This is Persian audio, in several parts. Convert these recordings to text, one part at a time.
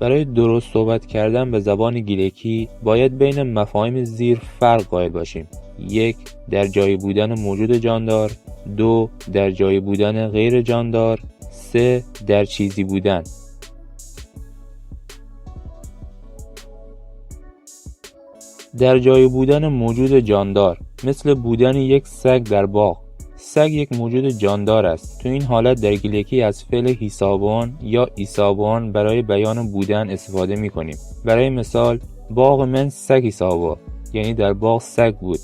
برای درست صحبت کردن به زبان گیلکی باید بین مفاهیم زیر فرق قائل باشیم. 1. در جای بودن موجود جاندار. 2. در جای بودن غیر جاندار. 3. در چیزی بودن. در جای بودن موجود جاندار، مثل بودن یک سگ در باغ. سگ یک موجود جاندار است. تو این حالت در گیلکی از فعل حسابان یا ایسابان برای بیان بودن استفاده می کنیم. برای مثال، باغ من سگ حسابا، یعنی در باغ سگ بود.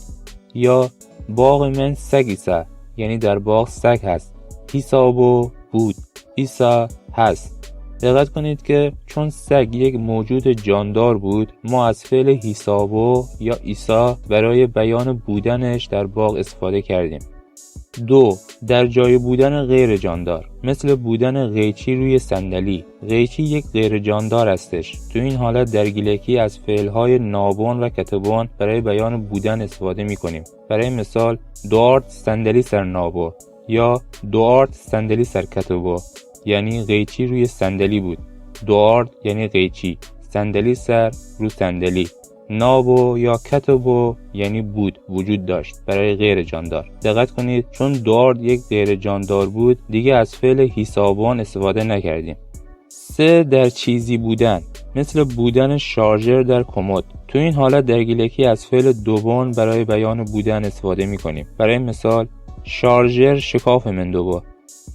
یا باغ من سگ ایسا، یعنی در باغ سگ هست. حسابو بود، ایسا هست. دقت کنید که چون سگ یک موجود جاندار بود، ما از فعل حسابو یا ایسا برای بیان بودنش در باغ استفاده کردیم. 2. در جای بودن غیر جاندار، مثل بودن قیچی روی صندلی. قیچی یک غیر جاندار هستش. تو این حالت در گیلکی از فعلهای نابون و کتبان برای بیان بودن استفاده می کنیم. برای مثال، دوارد صندلی سر نابو یا دوارد صندلی سر کتبو، یعنی قیچی روی صندلی بود. دوارد یعنی قیچی، صندلی سر رو صندلی. نابو یا کتبو یعنی بود، وجود داشت، برای غیر جاندار. دقت کنید چون دوارد یک غیر جاندار بود، دیگه از فعل حسابان استفاده نکردیم. 3. در چیزی بودن، مثل بودن شارژر در کمد. تو این حالت در گیلکی از فعل دوبان برای بیان بودن استفاده می کنیم. برای مثال، شارژر شکاف من دوبا،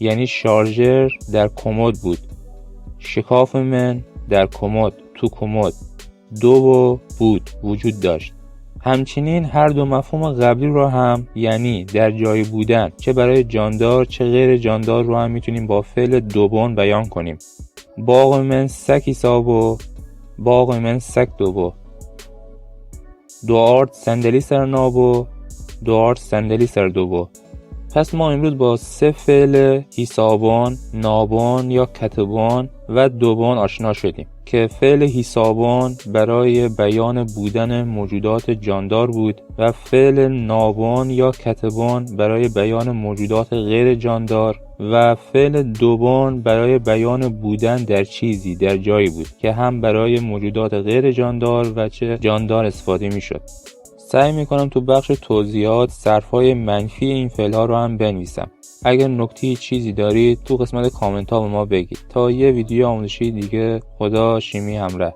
یعنی شارژر در کمد بود. شکاف من در کمد، تو کمد. دو بود، وجود داشت. همچنین هر دو مفهوم قبلی رو هم، یعنی در جای بودن، چه برای جاندار چه غیر جاندار، رو هم میتونیم با فعل دوبان بیان کنیم. باغ من سگ حسابو، باغ من سگ دوبو. دوارد صندلی سر نابو، دوارد صندلی سر دوبو. پس ما امروز با 3 فعل حسابان، نابان یا کتبان و دوبان آشنا شدیم که فعل حسابان برای بیان بودن موجودات جاندار بود و فعل نابان یا کتبان برای بیان موجودات غیر جاندار و فعل دوبان برای بیان بودن در چیزی، در جایی بود که هم برای موجودات غیر جاندار و چه جاندار استفاده می شد. سعی میکنم تو بخش توضیحات صرفهای منفی این فعل‌ها رو هم بنویسم. اگر نکته چیزی دارید تو قسمت کامنت ها به ما بگید. تا یه ویدیو آموزشی دیگه، خدا شیمی همراه.